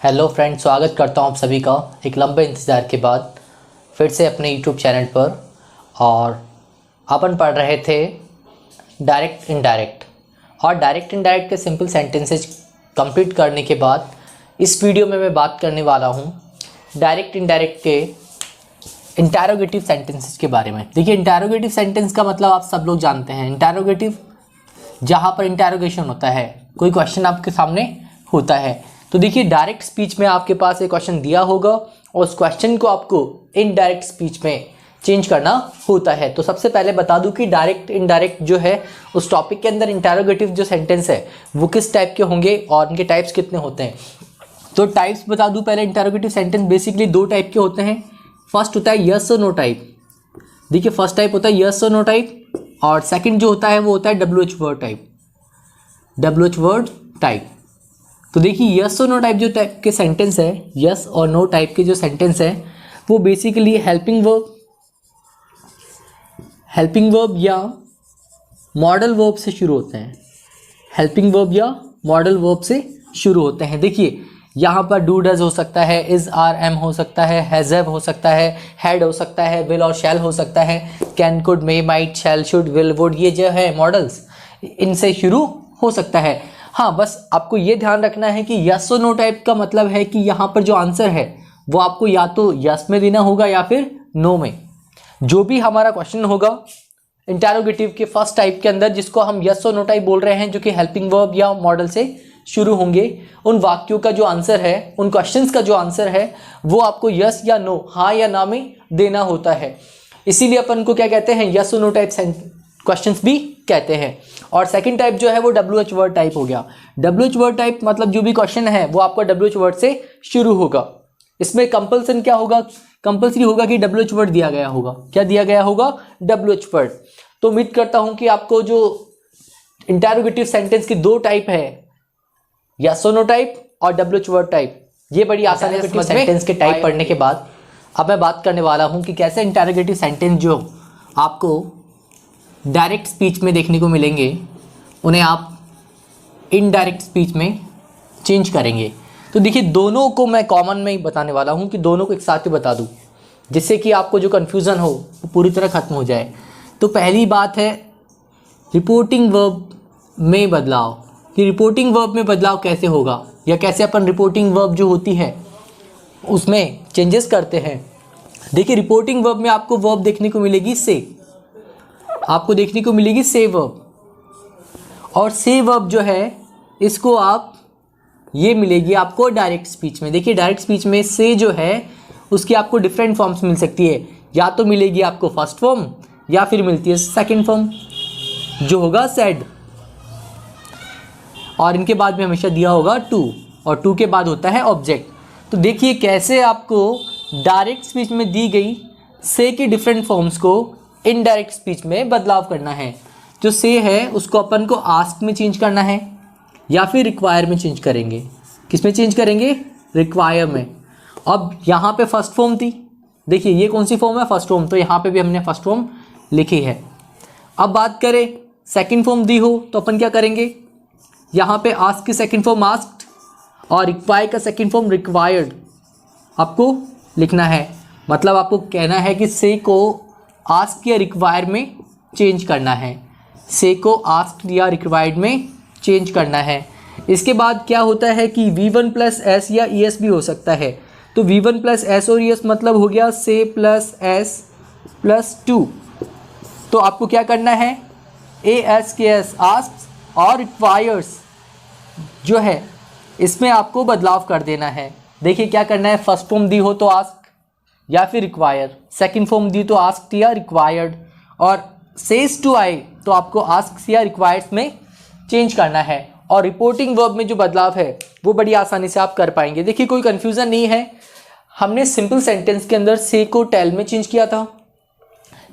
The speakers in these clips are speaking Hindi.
हेलो फ्रेंड, स्वागत करता हूँ आप सभी का एक लंबे इंतज़ार के बाद फिर से अपने यूट्यूब चैनल पर। और अपन पढ़ रहे थे डायरेक्ट इनडायरेक्ट, और डायरेक्ट इनडायरेक्ट के सिंपल सेंटेंसेज कंप्लीट करने के बाद इस वीडियो में मैं बात करने वाला हूँ डायरेक्ट इनडायरेक्ट के इंटरोगेटिव सेंटेंसेज के बारे में। देखिए, इंटरोगेटिव सेंटेंस का मतलब आप सब लोग जानते हैं। इंटरोगेटिव जहाँ पर इंटरोगेशन होता है, कोई क्वेश्चन आपके सामने होता है। तो देखिए, डायरेक्ट स्पीच में आपके पास एक क्वेश्चन दिया होगा और उस क्वेश्चन को आपको इनडायरेक्ट स्पीच में चेंज करना होता है। तो सबसे पहले बता दूं कि डायरेक्ट इनडायरेक्ट जो है उस टॉपिक के अंदर इंटरोगेटिव जो सेंटेंस है वो किस टाइप के होंगे और उनके टाइप्स कितने होते हैं। तो टाइप्स बता दूं पहले। इंटरोगेटिव सेंटेंस बेसिकली दो टाइप के होते हैं। फर्स्ट होता है यस और नो टाइप। देखिए, फर्स्ट टाइप होता है यस और नो टाइप, और सेकंड जो होता है वो होता है WH word type. WH word type. तो देखिए, यस और नो टाइप जो टाइप के सेंटेंस है, यस और नो टाइप के जो सेंटेंस है वो बेसिकली हेल्पिंग वर्ब या मॉडल वर्ब से शुरू होते हैं। हेल्पिंग वर्ब या मॉडल वर्ब से शुरू होते हैं। देखिए, यहाँ पर डू डज हो सकता है, इज आर एम हो सकता है, हैज हैव हो सकता है, हैड हो सकता है, विल और शैल हो सकता है, can could may might shall should will would, ये जो है मॉडल्स इनसे शुरू हो सकता है। हाँ, बस आपको ये ध्यान रखना है कि यस और नो टाइप का मतलब है कि यहाँ पर जो आंसर है वो आपको या तो यस में देना होगा या फिर नो में। जो भी हमारा क्वेश्चन होगा इंटरोगेटिव के फर्स्ट टाइप के अंदर, जिसको हम यस और नो टाइप बोल रहे हैं, जो कि हेल्पिंग वर्ब या मॉडल से शुरू होंगे, उन वाक्यों का जो आंसर है, उन क्वेश्चंस का जो आंसर है वो आपको यस या नो, हाँ या ना में देना होता है। इसीलिए अपन को क्या कहते हैं, यस और नो टाइप क्वेश्चंस भी कहते हैं। और सेकंड टाइप जो है वो WH वर्ड टाइप हो गया। WH वर्ड टाइप मतलब जो भी क्वेश्चन है वो आपका WH वर्ड से शुरू होगा। इसमें कंपल्सन क्या होगा, कंपल्सरी होगा कि WH वर्ड दिया गया होगा। क्या दिया गया होगा? WH word. तो उम्मीद करता हूं कि आपको जो इंटरोगेटिव सेंटेंस की दो टाइप है, यस और नो टाइप और WH वर्ड टाइप, ये बड़ी आसानी से सेंटेंस के टाइप पढ़ने के बाद अब मैं बात करने वाला हूं कि कैसे इंटरोगेटिव सेंटेंस जो आपको डायरेक्ट स्पीच में देखने को मिलेंगे उन्हें आप इनडायरेक्ट स्पीच में चेंज करेंगे। तो देखिए, दोनों को मैं कॉमन में ही बताने वाला हूं कि दोनों को एक साथ ही बता दूं, जिससे कि आपको जो कन्फ्यूज़न हो वो पूरी तरह ख़त्म हो जाए। तो पहली बात है रिपोर्टिंग वर्ब में बदलाव। कि रिपोर्टिंग वर्ब में बदलाव कैसे होगा या कैसे अपन रिपोर्टिंग वर्ब जो होती है उसमें चेंजेस करते हैं। देखिए, रिपोर्टिंग वर्ब में आपको वर्ब देखने को मिलेगी से, आपको देखने को मिलेगी से वर्ब। और से वर्ब जो है इसको आप ये मिलेगी आपको डायरेक्ट स्पीच में। देखिए, डायरेक्ट स्पीच में से जो है उसकी आपको डिफरेंट फॉर्म्स मिल सकती है। या तो मिलेगी आपको फर्स्ट फॉर्म या फिर मिलती है सेकंड फॉर्म जो होगा सेड, और इनके बाद में हमेशा दिया होगा टू, और टू के बाद होता है ऑब्जेक्ट। तो देखिए कैसे आपको डायरेक्ट स्पीच में दी गई से की डिफरेंट फॉर्म्स को इनडायरेक्ट स्पीच में बदलाव करना है। जो से है उसको अपन को आस्क में चेंज करना है या फिर रिक्वायर में चेंज करेंगे। किस में चेंज करेंगे? रिक्वायर में। अब यहाँ पे फर्स्ट फॉर्म थी, देखिए ये कौन सी फॉर्म है? First form. तो यहाँ पे भी हमने फर्स्ट फॉर्म लिखी है। अब बात करें सेकंड फॉर्म दी हो तो अपन क्या करेंगे? यहाँ पे आस्क की सेकंड फॉर्म आस्क्ड और रिक्वायर का सेकंड फॉर्म रिक्वायर्ड आपको लिखना है। मतलब आपको कहना है कि से को आस्क या रिक्वायर में चेंज करना है। से को आस्क या रिक्वायर्ड में चेंज करना है। इसके बाद क्या होता है कि V1 प्लस एस या ES भी हो सकता है। तो V1 प्लस एस और ES मतलब हो गया से प्लस एस प्लस 2। तो आपको क्या करना है? ASKS आस्क और रिक्वायर्स जो है इसमें आपको बदलाव कर देना है। देखिए क्या करना है, फर्स्ट फॉर्म दी हो तो आस्क या फिर रिक्वायर, सेकंड फॉर्म दी तो आस्क या रिक्वायर्ड, और सेज टू आई तो आपको आस्क या रिक्वायर्स में चेंज करना है। और रिपोर्टिंग वर्ब में जो बदलाव है वो बड़ी आसानी से आप कर पाएंगे। देखिए, कोई कन्फ्यूज़न नहीं है। हमने सिंपल सेंटेंस के अंदर से को टेल में चेंज किया था।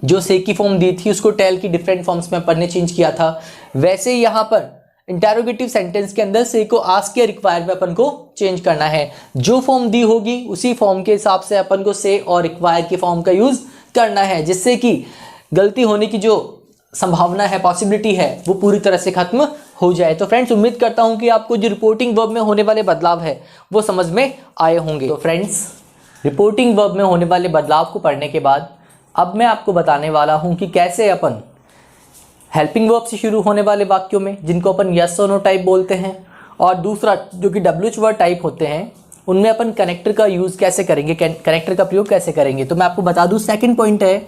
जो से की फॉर्म दी थी उसको टेल की डिफरेंट फॉर्म्स में अपन ने चेंज किया था। वैसे ही यहाँ पर इंटरोगेटिव सेंटेंस के अंदर से को आस्क या रिक्वायर में अपन को चेंज करना है। जो फॉर्म दी होगी उसी फॉर्म के हिसाब से अपन को से और रिक्वायर की फॉर्म का यूज़ करना है, जिससे कि गलती होने की जो संभावना है, पॉसिबिलिटी है, वो पूरी तरह से खत्म हो जाए। तो फ्रेंड्स उम्मीद करता हूँ कि आपको जो रिपोर्टिंग वर्ब में होने वाले बदलाव है वो समझ में आए होंगे। तो फ्रेंड्स रिपोर्टिंग वर्ब में होने वाले बदलाव को पढ़ने के बाद अब मैं आपको बताने वाला हूँ कि कैसे अपन हेल्पिंग वर्ब से शुरू होने वाले वाक्यों में, जिनको अपन यस और नो टाइप बोलते हैं, और दूसरा जो कि डब्ल्यूएच वर्ड टाइप होते हैं, उनमें अपन कनेक्टर का यूज़ कैसे करेंगे, कनेक्टर का प्रयोग कैसे करेंगे। तो मैं आपको बता दूं, सेकंड पॉइंट है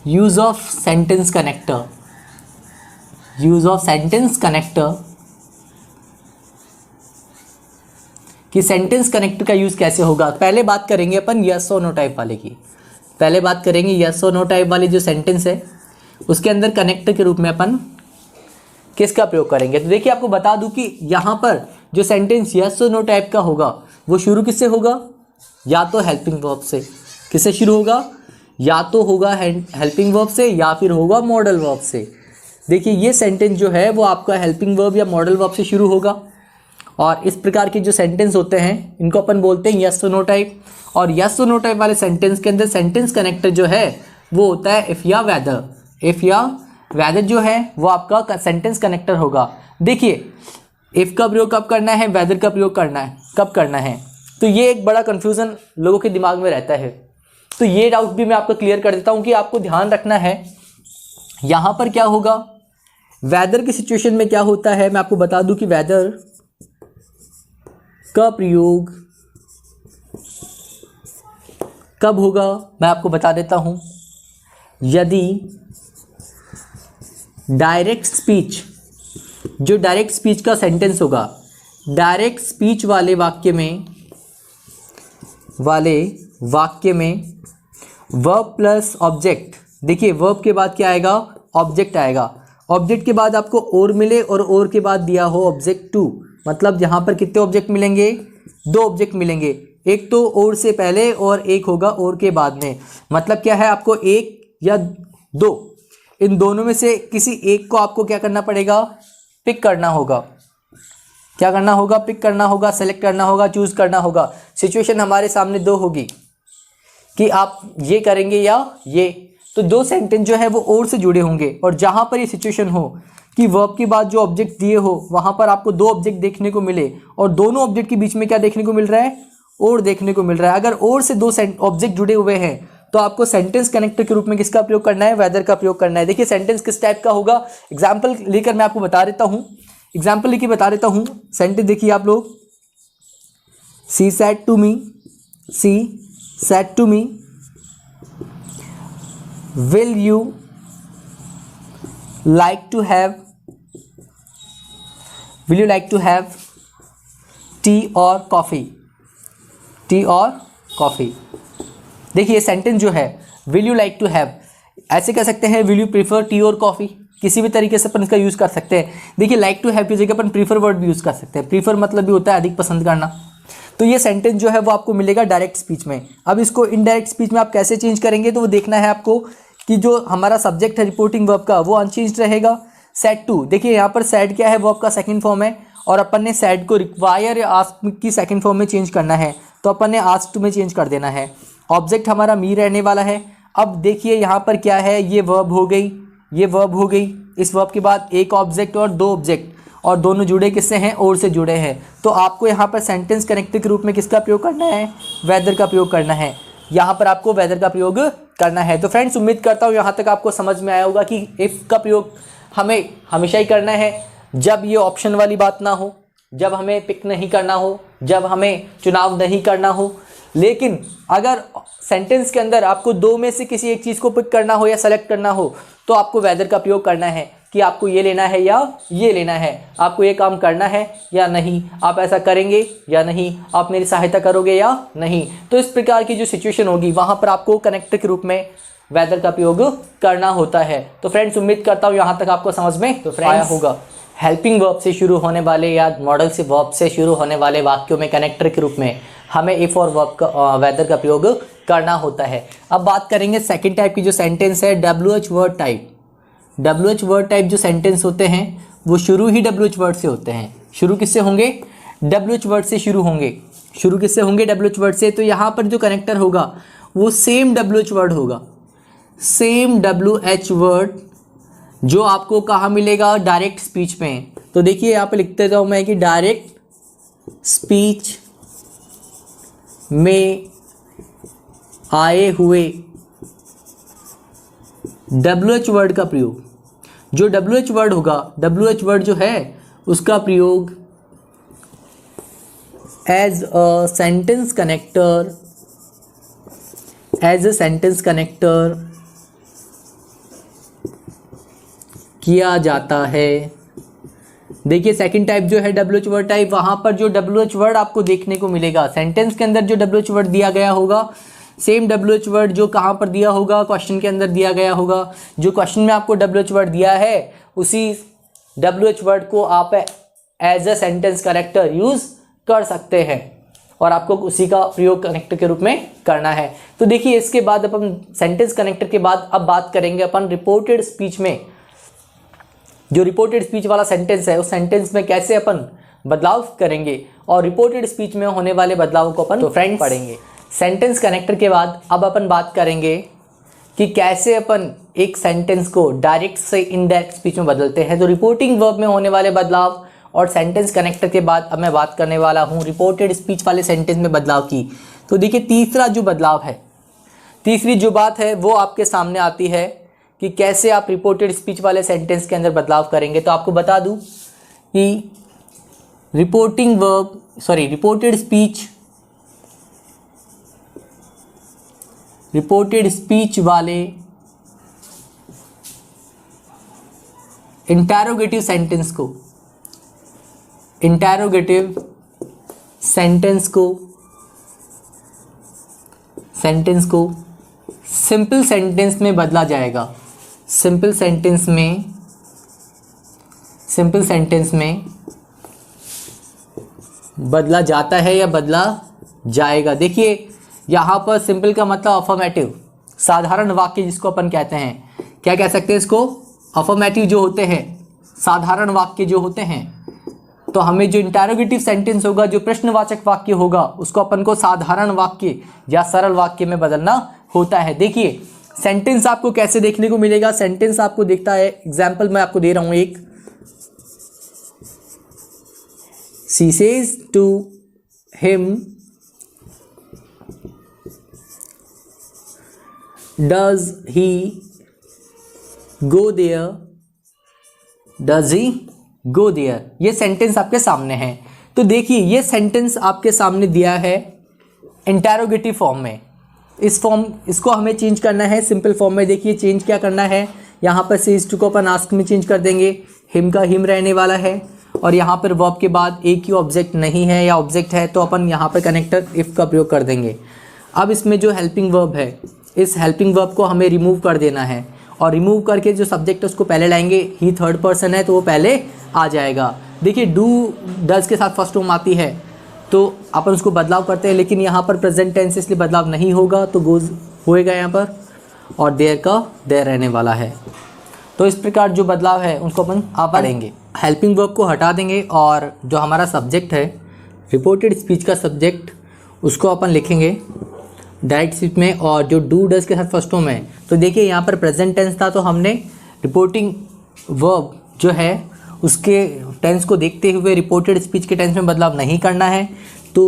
use of sentence connector. Use of sentence connector कि सेंटेंस कनेक्टर का यूज़ कैसे होगा। पहले बात करेंगे अपन यस और नो टाइप वाले की। पहले बात करेंगे यस और नो टाइप वाली जो सेंटेंस है उसके अंदर कनेक्टर के रूप में अपन किसका प्रयोग करेंगे। तो देखिए आपको बता दूं कि यहाँ पर जो सेंटेंस यस और नो टाइप का होगा वो शुरू किससे होगा, या तो हेल्पिंग वर्ब से। किससे शुरू होगा, या तो होगा हेल्पिंग वर्ब से या फिर होगा मॉडल वर्ब से। देखिए ये सेंटेंस जो है वो आपका हेल्पिंग वर्ब या मॉडल वर्ब से शुरू होगा, और इस प्रकार के जो सेंटेंस होते हैं इनको अपन बोलते हैं यस और नो टाइप। और यस और नो टाइप वाले सेंटेंस के अंदर सेंटेंस कनेक्टर जो है वो होता है इफ़ या वेदर। इफ़ या वेदर जो है वो आपका सेंटेंस कनेक्टर होगा। देखिए इफ़ का प्रयोग कब करना है, वेदर का प्रयोग करना है कब करना है, तो ये एक बड़ा कन्फ्यूज़न लोगों के दिमाग में रहता है। तो ये डाउट भी मैं आपको क्लियर कर देता हूँ कि आपको ध्यान रखना है यहाँ पर क्या होगा। वेदर की सिचुएशन में क्या होता है, मैं आपको बता दूं कि वेदर का प्रयोग कब होगा, मैं आपको बता देता हूं। यदि डायरेक्ट स्पीच, जो डायरेक्ट स्पीच का सेंटेंस होगा, डायरेक्ट स्पीच वाले वाक्य में वर्ब प्लस ऑब्जेक्ट। देखिए वर्ब के बाद क्या आएगा, ऑब्जेक्ट आएगा। ऑब्जेक्ट के बाद आपको और मिले और के बाद दिया हो ऑब्जेक्ट टू, मतलब यहाँ पर कितने ऑब्जेक्ट मिलेंगे, दो ऑब्जेक्ट मिलेंगे। एक तो और से पहले और एक होगा और के बाद में। मतलब क्या है, आपको एक या दो, इन दोनों में से किसी एक को आपको क्या करना पड़ेगा, पिक करना होगा। क्या करना होगा, पिक करना होगा, सेलेक्ट करना होगा, चूज करना होगा। सिचुएशन हमारे सामने दो होगी कि आप ये करेंगे या ये। तो दो सेंटेंस जो है वो और से जुड़े होंगे, और जहां पर ये सिचुएशन हो कि वर्ब के बाद जो ऑब्जेक्ट दिए हो वहां पर आपको दो ऑब्जेक्ट देखने को मिले, और दोनों ऑब्जेक्ट के बीच में क्या देखने को मिल रहा है, और देखने को मिल रहा है। अगर और से दो ऑब्जेक्ट जुड़े हुए हैं तो आपको सेंटेंस कनेक्टर के रूप में किसका प्रयोग करना है, वेदर का प्रयोग करना है। देखिए सेंटेंस किस टाइप का होगा, एग्जाम्पल लेकर मैं आपको बता देता हूँ। एग्जाम्पल लेके बता देता हूँ। सेंटेंस देखिए आप लोग, she said to me, she said to me, will you like to have tea or coffee, tea और कॉफ़ी। देखिए सेंटेंस जो है will you like to have, ऐसे कह सकते हैं will you prefer टी और कॉफ़ी, किसी भी तरीके से अपन इसका यूज़ कर सकते हैं। देखिए like to have की जगह अपन prefer वर्ड भी यूज़ कर सकते हैं। prefer मतलब भी होता है अधिक पसंद करना। तो ये सेंटेंस जो है वो आपको मिलेगा डायरेक्ट स्पीच में। अब इसको इनडायरेक्ट स्पीच में आप कैसे चेंज करेंगे, तो वो देखना है आपको कि जो हमारा सब्जेक्ट है रिपोर्टिंग वर्ब का वो अनचेंज्ड रहेगा। सेड टू, देखिए यहाँ पर सेड क्या है, वर्ब का सेकंड फॉर्म है, और अपन ने सेड को रिक्वायर या आस्क की सेकंड फॉर्म में चेंज करना है, तो अपन ने आस्क्ड में चेंज कर देना है। ऑब्जेक्ट हमारा मी रहने वाला है। अब देखिए यहाँ पर क्या है, ये वर्ब हो गई, ये वर्ब हो गई। इस वर्ब के बाद एक ऑब्जेक्ट और दो ऑब्जेक्ट, और दोनों जुड़े किससे हैं, और से जुड़े हैं। तो आपको यहाँ पर सेंटेंस कनेक्टर के रूप में किसका प्रयोग करना है, वेदर का प्रयोग करना है। यहाँ पर आपको वेदर का प्रयोग करना है। तो फ्रेंड्स उम्मीद करता हूँ यहाँ तक आपको समझ में आया होगा कि इफ़ का प्रयोग हमें हमेशा ही करना है जब ये ऑप्शन वाली बात ना हो, जब हमें पिक नहीं करना हो, जब हमें चुनाव नहीं करना हो। लेकिन अगर सेंटेंस के अंदर आपको दो में से किसी एक चीज़ को पिक करना हो या सेलेक्ट करना हो तो आपको वेदर का प्रयोग करना है कि आपको ये लेना है या ये लेना है, आपको ये काम करना है या नहीं, आप ऐसा करेंगे या नहीं, आप मेरी सहायता करोगे या नहीं। तो इस प्रकार की जो सिचुएशन होगी वहाँ पर आपको कनेक्टर के रूप में वेदर का प्रयोग करना होता है। तो फ्रेंड्स उम्मीद करता हूँ यहाँ तक आपको समझ में तो आया होगा। हेल्पिंग वर्ब से शुरू होने वाले या मॉडल से वर्ब से शुरू होने वाले वाक्यों में कनेक्टर के रूप में हमें इफ़ और वर्ब का वेदर का प्रयोग करना होता है। अब बात करेंगे सेकेंड टाइप की जो सेंटेंस है, WH word type. WH word type जो सेंटेंस होते हैं वो शुरू ही डब्ल्यूएच वर्ड से होते हैं। शुरू किससे होंगे, डब्ल्यूएच वर्ड से शुरू होंगे। शुरू किससे होंगे, डब्ल्यूएच वर्ड से। तो यहाँ पर जो कनेक्टर होगा वो सेम डब्ल्यूएच वर्ड होगा, सेम डब्ल्यूएच वर्ड जो आपको कहाँ मिलेगा, डायरेक्ट स्पीच में। तो देखिए यहाँ पे लिखते जाऊँ मैं कि डायरेक्ट स्पीच में आए हुए WH वर्ड का प्रयोग, जो WH वर्ड होगा, WH वर्ड जो है उसका प्रयोग एज अ सेंटेंस कनेक्टर किया जाता है। देखिए सेकंड टाइप जो है WH वर्ड टाइप, वहां पर जो WH वर्ड आपको देखने को मिलेगा सेंटेंस के अंदर, जो WH वर्ड दिया गया होगा सेम WH वर्ड जो कहाँ पर दिया होगा, क्वेश्चन के अंदर दिया गया होगा। जो क्वेश्चन में आपको WH वर्ड दिया है उसी WH वर्ड को आप as a sentence connector use कर सकते हैं और आपको उसी का प्रयोग कनेक्टर के रूप में करना है। तो देखिए इसके बाद अपन सेंटेंस कनेक्टर के बाद अब बात करेंगे अपन रिपोर्टेड स्पीच में। जो रिपोर्टेड स्पीच वाला सेंटेंस है उस सेंटेंस में कैसे अपन बदलाव करेंगे और रिपोर्टेड स्पीच में होने वाले बदलावों को अपन तो फ्रेंड्स पढ़ेंगे। सेंटेंस कनेक्टर के बाद अब अपन बात करेंगे कि कैसे अपन एक सेंटेंस को डायरेक्ट से इनडायरेक्ट स्पीच में बदलते हैं। तो रिपोर्टिंग वर्ब में होने वाले बदलाव और सेंटेंस कनेक्टर के बाद अब मैं बात करने वाला हूँ रिपोर्टेड स्पीच वाले सेंटेंस में बदलाव की। तो देखिए तीसरा जो बदलाव है, तीसरी जो बात है वो आपके सामने आती है कि कैसे आप रिपोर्टेड स्पीच वाले सेंटेंस के अंदर बदलाव करेंगे। तो आपको बता दूं कि रिपोर्टेड स्पीच वाले इंटरोगेटिव सेंटेंस को सिंपल सेंटेंस में बदला जाएगा। सिंपल सेंटेंस में बदला जाता है या बदला जाएगा। देखिए यहाँ पर सिंपल का मतलब अफर्मेटिव, साधारण वाक्य जिसको अपन कहते हैं, क्या कह सकते हैं इसको, अफर्मेटिव जो होते हैं, साधारण वाक्य जो होते हैं। तो हमें जो इंटरोगेटिव सेंटेंस होगा, जो प्रश्नवाचक वाक्य होगा, उसको अपन को साधारण वाक्य या सरल वाक्य में बदलना होता है। देखिए सेंटेंस आपको कैसे देखने को मिलेगा, सेंटेंस आपको दिखता है, एग्जाम्पल मैं आपको दे रहा हूं एक, she says to him does he go there, ये सेंटेंस आपके सामने है। तो देखिए ये सेंटेंस आपके सामने दिया है इंटरोगेटिव फॉर्म में। इसको हमें चेंज करना है सिंपल फॉर्म में। देखिए चेंज क्या करना है, यहाँ पर सेज टू को अपन आस्क में चेंज कर देंगे, हिम का हिम रहने वाला है और यहाँ पर वर्ब के बाद एक ही ऑब्जेक्ट नहीं है या ऑब्जेक्ट है तो अपन यहाँ पर कनेक्टर इफ का प्रयोग कर देंगे। अब इसमें जो हेल्पिंग वर्ब है, इस हेल्पिंग वर्ब को हमें रिमूव कर देना है और रिमूव करके जो सब्जेक्ट है उसको पहले लाएंगे। ही थर्ड पर्सन है तो वो पहले आ जाएगा। देखिए डू डज के साथ फर्स्ट फॉर्म आती है तो अपन उसको बदलाव करते हैं, लेकिन यहाँ पर प्रेजेंट टेंस इसलिए बदलाव नहीं होगा तो गोज होएगा यहाँ पर और देयर का देयर रहने वाला है। तो इस प्रकार जो बदलाव है उनको अपन पढ़ेंगे। हेल्पिंग वर्ब को हटा देंगे और जो हमारा सब्जेक्ट है रिपोर्टेड स्पीच का सब्जेक्ट उसको अपन लिखेंगे डायरेक्ट स्पीच में और जो डू डज के साथ फर्स्ट फॉर्म है। तो देखिए यहाँ पर प्रेजेंट टेंस था तो हमने रिपोर्टिंग वर्ब जो है उसके टेंस को देखते हुए रिपोर्टेड स्पीच के टेंस में बदलाव नहीं करना है। तो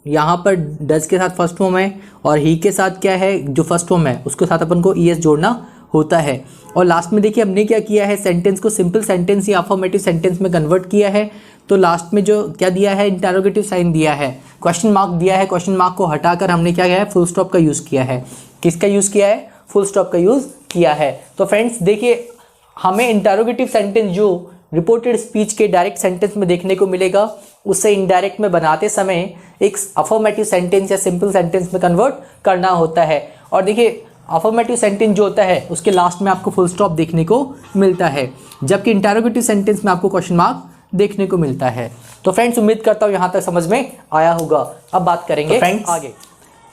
यहाँ पर डज के साथ फर्स्ट फॉर्म है और ही के साथ क्या है, जो फर्स्ट फॉर्म है उसके साथ अपन को ईएस जोड़ना होता है। और लास्ट में देखिए हमने क्या किया है, सेंटेंस को सिंपल सेंटेंस या अफर्मेटिव सेंटेंस में कन्वर्ट किया है। तो लास्ट में जो क्या दिया है, इंटरोगेटिव साइन दिया है, क्वेश्चन मार्क दिया है, क्वेश्चन मार्क को हटाकर हमने क्या किया है, फुल स्टॉप का यूज़ किया है। किसका यूज़ किया है, फुल स्टॉप का यूज़ किया है। तो फ्रेंड्स देखिए हमें इंटरोगेटिव सेंटेंस जो रिपोर्टेड स्पीच के डायरेक्ट सेंटेंस में देखने को मिलेगा उससे इनडायरेक्ट में बनाते समय एक अफर्मेटिव सेंटेंस या सिंपल सेंटेंस में कन्वर्ट करना होता है। और देखिए अफर्मेटिव सेंटेंस जो होता है उसके लास्ट में आपको फुल स्टॉप देखने को मिलता है, जबकि इंटरोगेटिव सेंटेंस में आपको क्वेश्चन मार्क देखने को मिलता है। तो फ्रेंड्स उम्मीद करता हूँ यहाँ तक समझ में आया होगा। अब बात करेंगे फ्रेंड्स आगे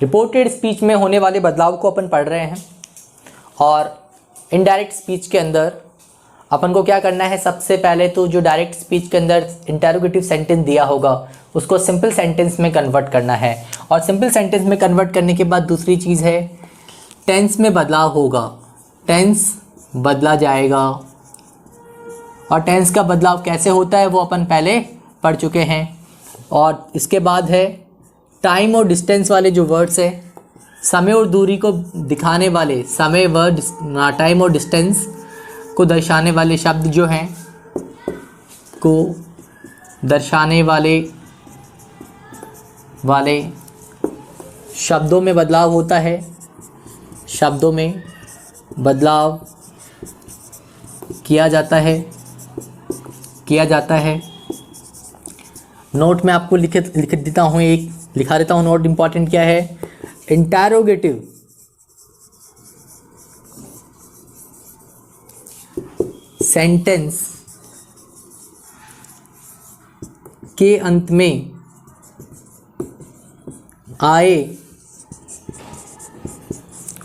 रिपोर्टेड स्पीच में होने वाले बदलाव को अपन पढ़ रहे हैं और इनडायरेक्ट स्पीच के अंदर अपन को क्या करना है। सबसे पहले तो जो डायरेक्ट स्पीच के अंदर इंटरोगेटिव सेंटेंस दिया होगा उसको सिंपल सेंटेंस में कन्वर्ट करना है और सिंपल सेंटेंस में कन्वर्ट करने के बाद दूसरी चीज़ है टेंस में बदलाव होगा, टेंस बदला जाएगा और टेंस का बदलाव कैसे होता है वो अपन पहले पढ़ चुके हैं। और इसके बाद है टाइम और डिस्टेंस वाले जो वर्ड्स है, समय और दूरी को दिखाने वाले, समय वर्ड टाइम और डिस्टेंस को दर्शाने वाले शब्द जो हैं, को दर्शाने वाले शब्दों में बदलाव होता है, शब्दों में बदलाव किया जाता है। नोट में आपको लिख देता हूँ, एक लिखा देता हूँ नोट। इंपॉर्टेंट क्या है? इंटरोगेटिव सेंटेंस के अंत में आए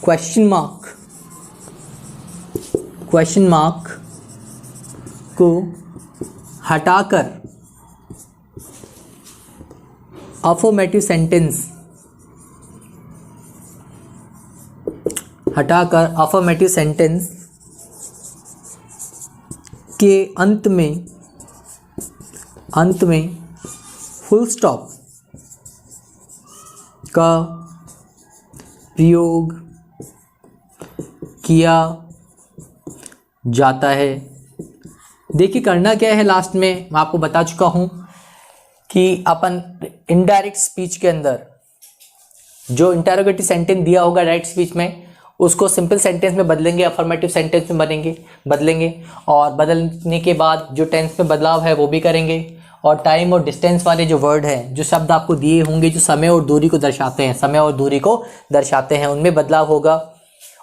क्वेश्चन मार्क को हटाकर अफर्मेटिव सेंटेंस के अंत में फुल स्टॉप का प्रयोग किया जाता है। देखिए करना क्या है, लास्ट में मैं आपको बता चुका हूँ कि अपन इनडायरेक्ट स्पीच के अंदर जो इंटरोगेटिव सेंटेंस दिया होगा डायरेक्ट स्पीच में, उसको सिंपल सेंटेंस में बदलेंगे, अफर्मेटिव सेंटेंस में बदलेंगे और बदलने के बाद जो टेंस में बदलाव है वो भी करेंगे। और टाइम और डिस्टेंस वाले जो वर्ड हैं, जो शब्द आपको दिए होंगे जो समय और दूरी को दर्शाते हैं, उनमें बदलाव होगा।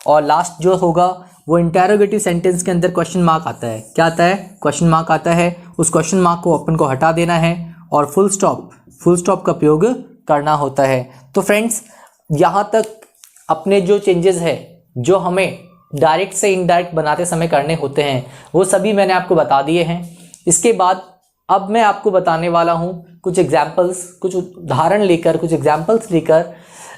और लास्ट जो होगा वो इंटरोगेटिव सेंटेंस के अंदर क्वेश्चन मार्क आता है। क्या आता है? क्वेश्चन मार्क आता है। उस क्वेश्चन मार्क को अपन को हटा देना है और फुल स्टॉप का प्रयोग करना होता है। तो फ्रेंड्स, यहाँ तक अपने जो चेंजेस है जो हमें डायरेक्ट से इनडायरेक्ट बनाते समय करने होते हैं, वो सभी मैंने आपको बता दिए हैं। इसके बाद अब मैं आपको बताने वाला हूँ कुछ एग्जाम्पल्स, कुछ उदाहरण लेकर, कुछ एग्जाम्पल्स लेकर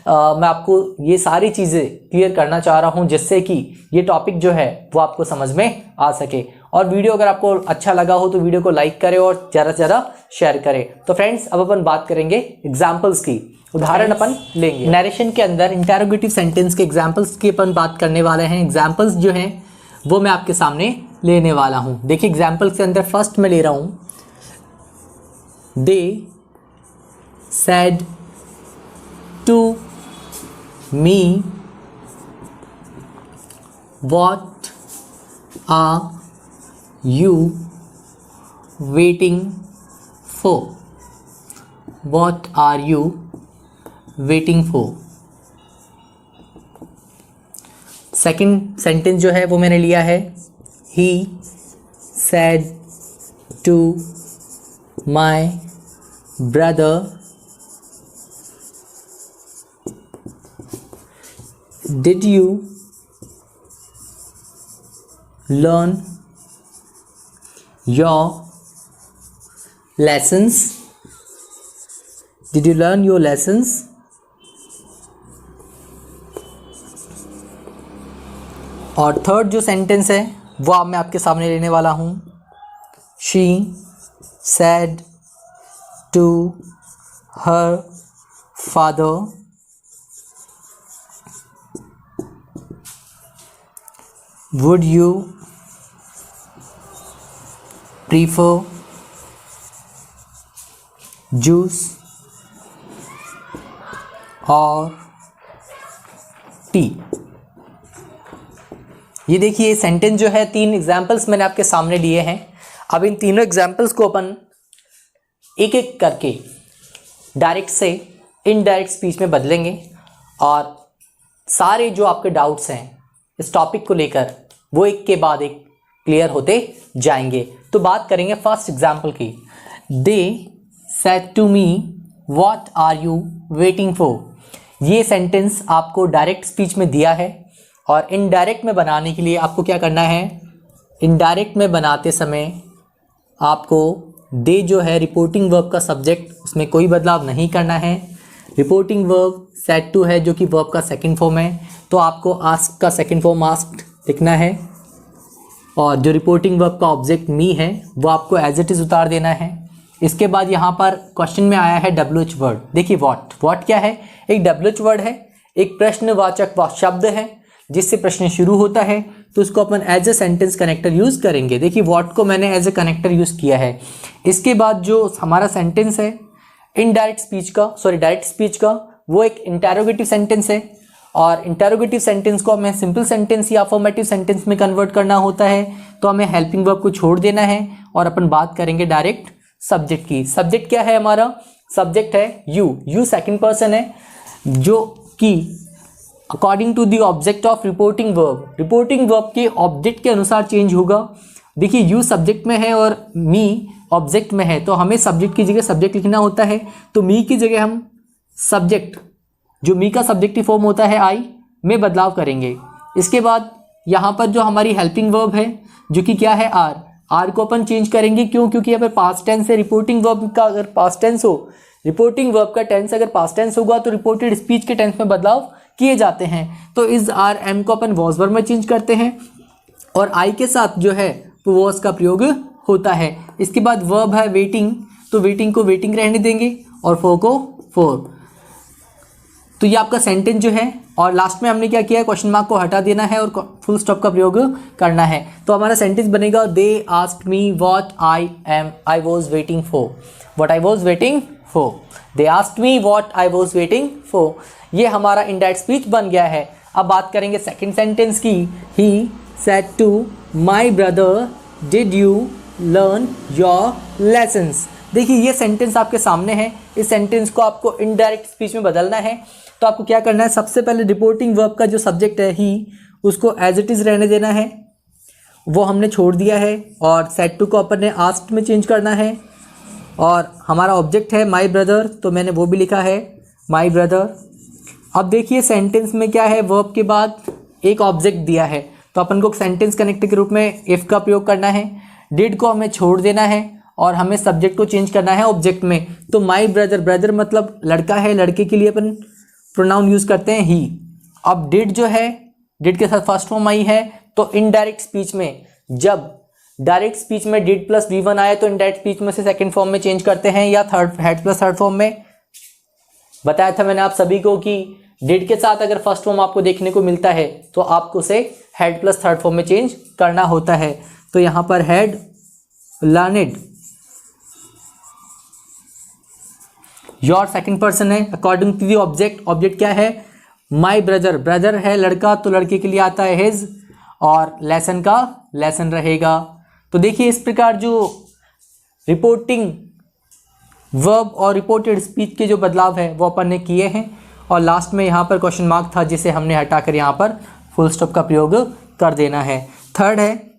मैं आपको ये सारी चीज़ें क्लियर करना चाह रहा हूँ, जिससे कि ये टॉपिक जो है वो आपको समझ में आ सके। और वीडियो अगर आपको अच्छा लगा हो तो वीडियो को लाइक करें और ज़्यादा से ज़्यादा शेयर करें। तो फ्रेंड्स, अब अपन बात करेंगे एग्जाम्पल्स की, उदाहरण अपन लेंगे। नरेशन के अंदर इंटरोगेटिव सेंटेंस के एग्जाम्पल्स की अपन बात करने वाले हैं। एग्जाम्पल्स जो हैं वो मैं आपके सामने लेने वाला हूँ। देखिए एग्जाम्पल्स के अंदर फर्स्ट में ले रहा हूँ, They said to me, what are you waiting for? What are you waiting for? Second sentence जो है वो मैंने लिया है, He said to my brother, did you learn your lessons? Did you learn your lessons? और थर्ड जो सेंटेंस है वो अब मैं आपके सामने लेने वाला हूँ, She said to her father, would you prefer juice or tea? ये देखिए सेंटेंस जो है, तीन एग्जाम्पल्स मैंने आपके सामने लिए हैं। अब इन तीनों एग्जाम्पल्स को अपन एक एक करके डायरेक्ट से इनडायरेक्ट स्पीच में बदलेंगे और सारे जो आपके डाउट्स हैं इस टॉपिक को लेकर वो एक के बाद एक क्लियर होते जाएंगे। तो बात करेंगे फर्स्ट एग्जाम्पल की। They said to me what are you waiting for. ये सेंटेंस आपको डायरेक्ट स्पीच में दिया है और इनडायरेक्ट में बनाने के लिए आपको क्या करना है, इनडायरेक्ट में बनाते समय आपको दे जो है रिपोर्टिंग वर्ब का सब्जेक्ट, उसमें कोई बदलाव नहीं करना है। रिपोर्टिंग वर्ब सेड टू है जो कि वर्ब का सेकंड फॉर्म है, तो आपको आस्क का सेकंड फॉर्म आस्क्ड लिखना है। और जो रिपोर्टिंग वर्ब का ऑब्जेक्ट मी है वो आपको एज इट इज़ उतार देना है। इसके बाद यहाँ पर क्वेश्चन में आया है WH वर्ड। देखिए व्हाट क्या है, एक WH वर्ड है, एक प्रश्नवाचक शब्द है जिससे प्रश्न शुरू होता है, तो उसको अपन as a sentence connector use करेंगे। देखिए व्हाट को मैंने एज ए कनेक्टर यूज़ किया है। इसके बाद जो हमारा सेंटेंस है डायरेक्ट स्पीच का वो एक इंटेरोगेटिव सेंटेंस है, और इंटेरोगेटिव सेंटेंस को हमें सिंपल सेंटेंस या अफर्मेटिव सेंटेंस में कन्वर्ट करना होता है, तो हमें हेल्पिंग वर्ब को छोड़ देना है और अपन बात करेंगे डायरेक्ट सब्जेक्ट की। सब्जेक्ट क्या है हमारा, सब्जेक्ट है यू सेकंड पर्सन है, जो कि according to the object of reporting verb के ऑब्जेक्ट के अनुसार चेंज होगा। देखिए यू सब्जेक्ट में है और मी ऑब्जेक्ट में है, तो हमें सब्जेक्ट की जगह सब्जेक्ट लिखना होता है, तो मी की जगह हम सब्जेक्ट, जो मी का सब्जेक्टिव फॉर्म होता है आई, में बदलाव करेंगे। इसके बाद यहाँ पर जो हमारी हेल्पिंग वर्ब है जो कि क्या है आर को अपन चेंज करेंगे। क्यों? क्योंकि यहाँ पर पास्ट टेंस है, रिपोर्टिंग वर्ब का अगर पास्ट टेंस हो, रिपोर्टिंग वर्ब का टेंस अगर पास्ट टेंस होगा तो रिपोर्टेड स्पीच के टेंस में बदलाव किए जाते हैं, तो इस आर एम को अपन वॉज वर्ब में चेंज करते हैं, और आई के साथ जो है वो वॉज का प्रयोग होता है। इसके बाद वर्ब है वेटिंग, तो वेटिंग को वेटिंग रहने देंगे और फॉर को फॉर। तो ये आपका सेंटेंस जो है, और लास्ट में हमने क्या किया है, क्वेश्चन मार्क को हटा देना है और फुल स्टॉप का प्रयोग करना है। तो हमारा सेंटेंस बनेगा they asked me what I was waiting for, they asked me what I was waiting for. ये हमारा इनडायरेक्ट स्पीच बन गया है। अब बात करेंगे सेकंड सेंटेंस की। He said to my brother did you learn your lessons. देखिए ये सेंटेंस आपके सामने है, इस सेंटेंस को आपको इनडायरेक्ट स्पीच में बदलना है, तो आपको क्या करना है, सबसे पहले रिपोर्टिंग वर्ब का जो सब्जेक्ट है ही, उसको एज इट इज़ रहने देना है, वो हमने छोड़ दिया है, और सेड टू को अपन ने आस्क्ड में चेंज करना है, और हमारा ऑब्जेक्ट है माय ब्रदर, तो मैंने वो भी लिखा है माय ब्रदर। अब देखिए सेंटेंस में क्या है, वर्ब के बाद एक ऑब्जेक्ट दिया है, तो अपन को सेंटेंस कनेक्टर के रूप में इफ़ का प्रयोग करना है, डिड को हमें छोड़ देना है, और हमें सब्जेक्ट को चेंज करना है ऑब्जेक्ट में। तो माय ब्रदर मतलब लड़का है, लड़के के लिए अपन प्रोनाउन यूज़ करते हैं ही। अब डिड जो है, डिड के साथ फर्स्ट फॉर्म आई है, तो इनडायरेक्ट स्पीच में, जब डायरेक्ट स्पीच में डिड प्लस V1 आए तो इनडायरेक्ट स्पीच में से सेकंड फॉर्म में चेंज करते हैं, या हेड प्लस थर्ड फॉर्म में। बताया था मैंने आप सभी को कि डिड के साथ अगर फर्स्ट फॉर्म आपको देखने को मिलता है तो आपको उसे हेड प्लस थर्ड फॉर्म में चेंज करना होता है। तो यहाँ पर head learned, your second person है, अकॉर्डिंग टू द ऑब्जेक्ट क्या है, माय ब्रदर है लड़का, तो लड़के के लिए आता है हिज, और लेसन का लेसन रहेगा। तो देखिए इस प्रकार जो रिपोर्टिंग वर्ब और रिपोर्टेड स्पीच के जो बदलाव है वो अपन ने किए हैं, और लास्ट में यहाँ पर क्वेश्चन मार्क था जिसे हमने हटाकर यहाँ पर फुल स्टॉप का प्रयोग कर देना है। थर्ड है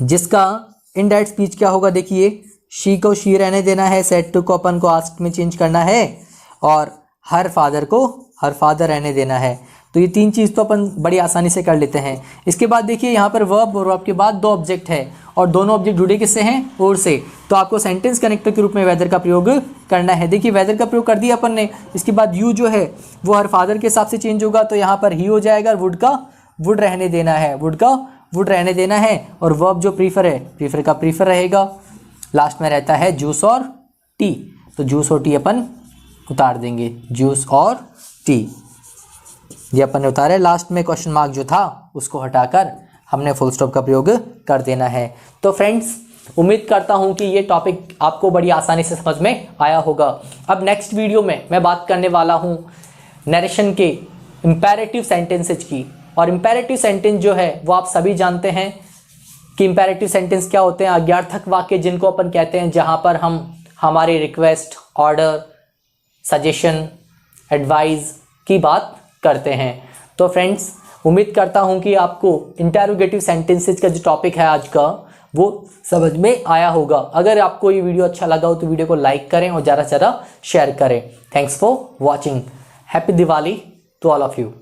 जिसका इनडायरेक्ट स्पीच क्या होगा, देखिए शी को शी रहने देना है, सेड टू को अपन को आस्क्ड में चेंज करना है, और हर फादर को हर फादर रहने देना है। तो ये तीन चीज़ तो अपन बड़ी आसानी से कर लेते हैं। इसके बाद देखिए यहाँ पर वर्ब और वर्ब के बाद दो ऑब्जेक्ट है, और दोनों ऑब्जेक्ट जुड़े किससे हैं, और से, तो आपको सेंटेंस कनेक्टर के रूप में वेदर का प्रयोग करना है। देखिए वेदर का प्रयोग कर दिया अपन ने। इसके बाद यू जो है वो हर फादर के हिसाब से चेंज होगा, तो यहाँ पर ही हो जाएगा, वुड का वुड रहने देना है, वुड का वुड रहने देना है, और वर्ब जो प्रीफर है प्रीफर का प्रीफर रहेगा। लास्ट में रहता है जूस और टी, तो जूस और टी अपन उतार देंगे, जूस और टी ये अपन ने उतारे। लास्ट में क्वेश्चन मार्क जो था उसको हटाकर हमने फुल स्टॉप का प्रयोग कर देना है। तो फ्रेंड्स उम्मीद करता हूँ कि ये टॉपिक आपको बड़ी आसानी से समझ में आया होगा। अब नेक्स्ट वीडियो में मैं बात करने वाला हूँ नरेशन के इम्पेरेटिव सेंटेंसेज की, और इम्पेरेटिव सेंटेंस जो है वो आप सभी जानते हैं कि इम्पेरेटिव सेंटेंस क्या होते हैं, आज्ञार्थक वाक्य जिनको अपन कहते हैं, जहाँ पर हम हमारी रिक्वेस्ट, ऑर्डर, सजेशन, एडवाइस की बात करते हैं। तो फ्रेंड्स उम्मीद करता हूँ कि आपको इंटेरोगेटिव सेंटेंसेस का जो टॉपिक है आज का वो समझ में आया होगा। अगर आपको ये वीडियो अच्छा लगा हो तो वीडियो को लाइक करें और ज़्यादा से ज़्यादा शेयर करें। Thanks for watching. Happy Diwali to all of you.